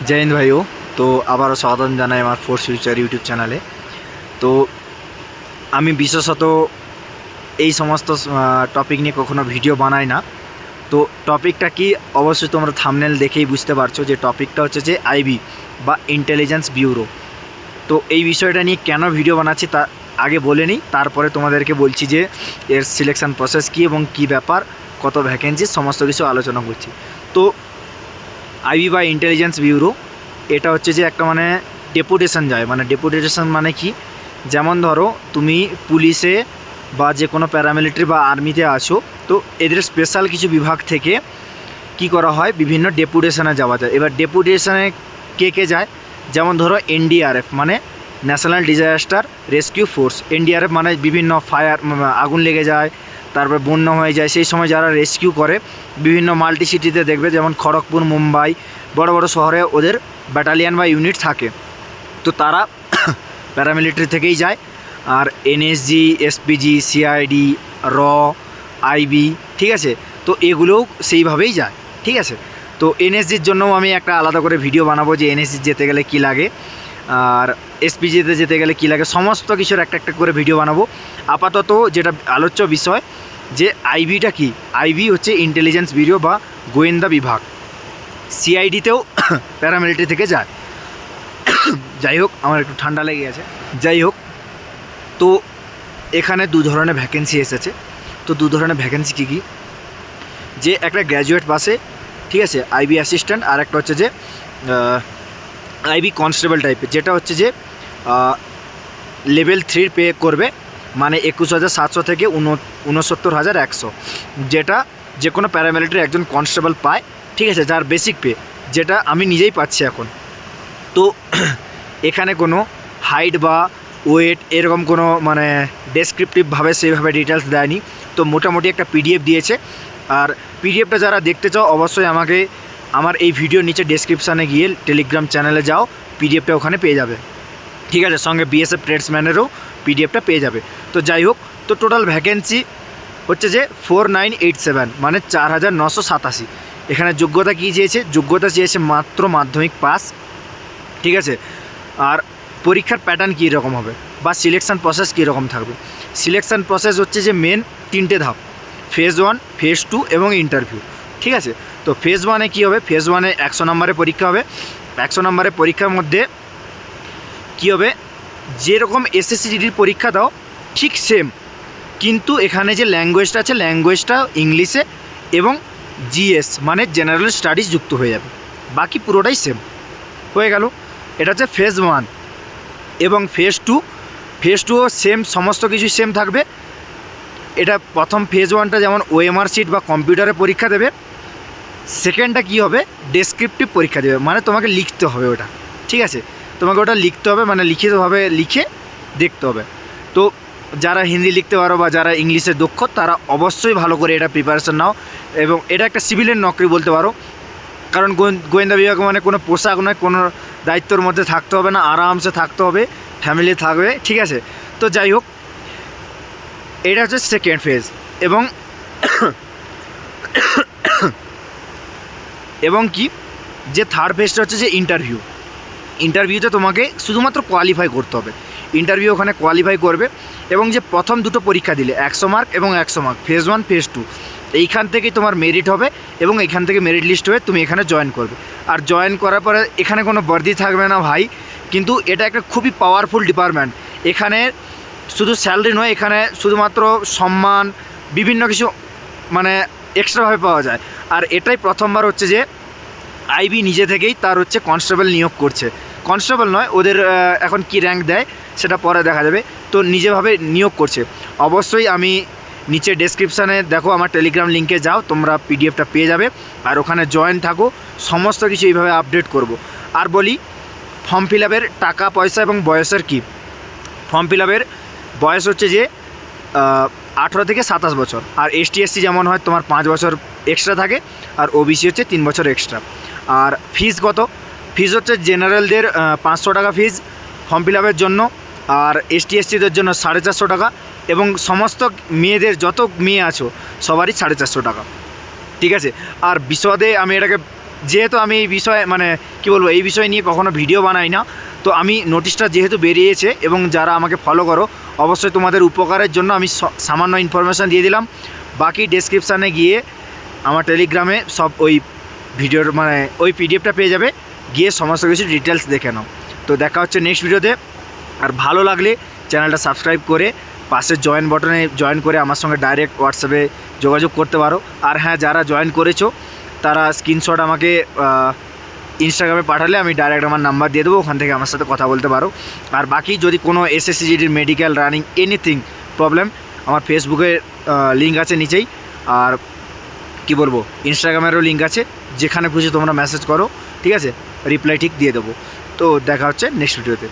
जय हिंद भाइयों। तो आबारो स्वागत जानाई आमार फोर्स फ्यूचर यूट्यूब चैनले। तो आमी विशेषत এই সমস্ত টপিক নিয়ে কখনো ভিডিও বানাই না। তো টপিকটা কি অবশ্যই তোমরা থাম্বনেল দেখেই বুঝতে পারছো যে টপিকটা হচ্ছে যে আইবি বা ইন্টেলিজেন্স ব্যুরো। তো এই বিষয়টা নিয়ে কেন ভিডিও বানাচ্ছি তা আগে বলে নিই, তারপরে তোমাদেরকে বলছি যে এর সিলেকশন প্রসেস কী এবং কী ব্যাপার, কত ভ্যাকেন্সি, সমস্ত কিছু আলোচনা করছি। তো আইবি বা ইন্টেলিজেন্স ব্যুরো এটা হচ্ছে যে একটা মানে ডেপুটেশন যায়। মানে ডেপুটেশন মানে কি, যেমন ধরো তুমি পুলিশে বা যে কোনো প্যারামিলিটারি বা আর্মিতে আছো, তো এদের স্পেশাল কিছু বিভাগ থেকে কি করা হয়, বিভিন্ন ডেপুটেশনে যাওয়া যায়। এবার ডেপুটেশনে কে কে যায়, যেমন ধরো এনডিআরএফ মানে national disaster rescue force. NDRF মানে বিভিন্ন ফায়ার, আগুন লেগে যায়, তারপর বন্যা হয়ে যায়, সেই সময় যারা রেস্কিউ করে বিভিন্ন মাল্টি সিটিতে দেখবে, যেমন খড়গপুর, মুম্বাই, বড় বড় শহরে ওদের ব্যাটালিয়ান বা ইউনিট থাকে। তো তারা প্যারামিলিটারি থেকেই যায়। আর এনএসজি, এসপিজি, সিআইডি, র, আইবি, ঠিক আছে, তো এগুলোও সেইভাবেই যায়। ঠিক আছে, তো এনএসজির জন্যও আমি একটা আলাদা করে ভিডিও বানাবো যে এনএসজি যেতে গেলে কী লাগে, আর এসপিজিতে যেতে গেলে কী লাগে, সমস্ত কিছুর একটা একটা করে ভিডিও বানাবো। আপাতত যেটা আলোচ্য বিষয় যে আইবিটা কি, আইবি হচ্ছে ইন্টেলিজেন্স ব্যুরো বা গোয়েন্দা বিভাগ। সিআইডিতেও প্যারামিলিটারি থেকে যায়। যাই হোক, আমার একটু ঠান্ডা লেগে গেছে। যাই হোক, তো এখানে দু ধরনের ভ্যাকেন্সি এসেছে। তো দু ধরনের ভ্যাকেন্সি কী কী, যে একটা গ্র্যাজুয়েট পাসে, ঠিক আছে, আইবি অ্যাসিস্ট্যান্ট, আর একটা হচ্ছে যে আইবি কনস্টেবল টাইপের, যেটা হচ্ছে যে লেভেল 3 পে করবে, মানে 21,700 থেকে 69,100, যেটা যে কোনো প্যারামিলিটারি একজন কনস্টেবল পায়। ঠিক আছে, যার বেসিক পে, যেটা আমি নিজেই পাচ্ছি এখন। তো এখানে কোনো হাইট বা ওয়েট এরকম কোনো মানে ডেসক্রিপটিভভাবে সেইভাবে ডিটেলস দেয়নি। তো মোটামুটি একটা পিডিএফ দিয়েছে। আর পিডিএফটা যারা দেখতে চাও অবশ্যই আমাকে আমার এই ভিডিওর নিচে ডেসক্রিপশানে গিয়ে টেলিগ্রাম চ্যানেলে যাও, পিডিএফটা ওখানে পেয়ে যাবে। ঠিক আছে, সঙ্গে বিএসএফ ট্রেডসম্যানেরও পিডিএফটা পেয়ে যাবে। তো যাই হোক, তো টোটাল ভ্যাকেন্সি হচ্ছে যে 4987, মানে 4987। এখানে যোগ্যতা কী চেয়েছে, যোগ্যতা চেয়েছে মাত্র মাধ্যমিক পাস। ঠিক আছে, আর পরীক্ষার প্যাটার্ন কী রকম হবে বা সিলেকশান প্রসেস কী রকম থাকবে। সিলেকশান প্রসেস হচ্ছে যে মেন 3টে ধাপ, ফেজ 1, ফেজ 2 এবং ইন্টারভিউ। ঠিক আছে, তো ফেজ 1-এ কী হবে, ফেজ 1-এ 100 নম্বরের পরীক্ষা হবে। 100 নম্বরের পরীক্ষার মধ্যে কী হবে, যেরকম এসএসসি জিডির পরীক্ষা দাও ঠিক সেম, কিন্তু এখানে যে ল্যাঙ্গুয়েজটা আছে, ল্যাঙ্গুয়েজটা ইংলিশে এবং জিএস মানে জেনারেল স্টাডিজ যুক্ত হয়ে যাবে, বাকি পুরোটাই সেম হয়ে গেল। এটা হচ্ছে ফেজ 1। এবং ফেজ 2, ফেজ 2ও সেম, সমস্ত কিছুই সেম থাকবে। এটা প্রথম ফেজ 1টা যেমন ওএমআর শিট বা কম্পিউটারে পরীক্ষা দেবে। সেকেন্ডটা কী হবে, ডেসক্রিপটিভ পরীক্ষা দেবে, মানে তোমাকে লিখতে হবে ওটা। ঠিক আছে, তোমাকে ওটা লিখতে হবে, মানে লিখিতভাবে লিখে দেখতে হবে। তো যারা হিন্দি লিখতে পারো বা যারা ইংলিশে দক্ষ, তারা অবশ্যই ভালো করে এটা প্রিপারেশন নাও। এবং এটা একটা সিভিলের নকরি বলতে পারো, কারণ গোয়েন্দা বিভাগ মানে কোনো পোশাক নয়, কোনো দায়িত্বর মধ্যে থাকতে হবে না, আরামসে থাকতে হবে, ফ্যামিলি থাকবে। ঠিক আছে, তো যাই হোক, এটা হচ্ছে সেকেন্ড ফেজ। এবং এবং কি, যে থার্ড ফেজটা হচ্ছে যে ইন্টারভিউ। ইন্টারভিউতে তোমাকে শুধুমাত্র কোয়ালিফাই করতে হবে। ইন্টারভিউ ওখানে কোয়ালিফাই করবে। এবং যে প্রথম দুটো পরীক্ষা দিলে 100 মার্ক এবং 100 মার্ক, ফেজ 1, ফেজ 2, এইখান থেকেই তোমার মেরিট হবে এবং এইখান থেকে মেরিট লিস্ট হয়ে তুমি এখানে জয়েন করবে। আর জয়েন করার পরে এখানে কোনো বর্দি থাকবে না ভাই, কিন্তু এটা একটা খুবই পাওয়ারফুল ডিপার্টমেন্ট। এখানে শুধু স্যালারি নয়, এখানে শুধুমাত্র সম্মান, বিভিন্ন কিছু মানে এক্সট্রাভাবে পাওয়া যায়। আর এটাই প্রথমবার হচ্ছে যে আইবি নিজে থেকেই তার হচ্ছে কনস্টেবল নিয়োগ করছে। কনস্টেবল নয়, ওদের এখন কি র্যাঙ্ক দেয় সেটা পরে দেখা যাবে। তো নিজেভাবে নিয়োগ করছে। অবশ্যই আমি নিচে ডেসক্রিপশানে দেখো, আমার টেলিগ্রাম লিঙ্কে যাও, তোমরা পিডিএফটা পেয়ে যাবে। আর ওখানে জয়েন থাকো, সমস্ত কিছু এইভাবে আপডেট করব। আর বলি, ফর্ম ফিল আপের টাকা পয়সা এবং বয়সের কি, ফর্ম ফিল আপের বয়স হচ্ছে যে 18 থেকে 27 বছর। আর এসটি এসসি যেমন হয় তোমার 5 বছর এক্সট্রা থাকে, আর ওবিসি হচ্ছে 3 বছর এক্সট্রা। আর ফিস কত, ফিস হচ্ছে জেনারেলদের 500 টাকা ফিস ফর্ম ফিল আপের জন্য, আর এসটি এসসিদের জন্য 450 টাকা, এবং সমস্ত মেয়েদের যত মেয়ে আছো সবারই 450 টাকা। ঠিক আছে, আর বিশদে আমি এটাকে যেহেতু আমি এই বিষয়ে মানে কী বলবো, এই বিষয় নিয়ে কখনো ভিডিও বানাই না, তো আমি নোটিশটা যেহেতু বেরিয়েছে এবং যারা আমাকে ফলো করো অবশ্যই তোমাদের উপকারের জন্য আমি সামান্য ইনফরমেশান দিয়ে দিলাম। বাকি ডেসক্রিপশানে গিয়ে আমার টেলিগ্রামে সব ওই ভিডিওর মানে ওই পিডিএফটা পেয়ে যাবে, গিয়ে সমস্ত কিছু ডিটেলস দেখে নাও। তো দেখা হচ্ছে নেক্সট ভিডিওতে। আর ভালো লাগলে চ্যানেলটা সাবস্ক্রাইব করে পাশে জয়েন বাটনে জয়েন করে আমার সঙ্গে ডাইরেক্ট হোয়াটসঅ্যাপে যোগাযোগ করতে পারো। আর হ্যাঁ, যারা জয়েন করেছো তারা স্ক্রিনশট আমাকে ইনস্টাগ্রামে পাঠালে আমি ডাইরেক্ট আমার নাম্বার দিয়ে দেবো, ওখান থেকে আমার সাথে কথা বলতে পারো। আর বাকি যদি কোনো এসএসসি জিডির মেডিকেল রানিং এনিথিং প্রবলেম, আমার ফেসবুকের লিঙ্ক আছে নিচেই, আর কি বলবো ইনস্টাগ্রামেরও লিঙ্ক আছে, যেখানে খুশি তোমরা মেসেজ করো, ঠিক আছে, রিপ্লাই ঠিক দিয়ে দেবো। তো দেখা হচ্ছে নেক্সট ভিডিওতে।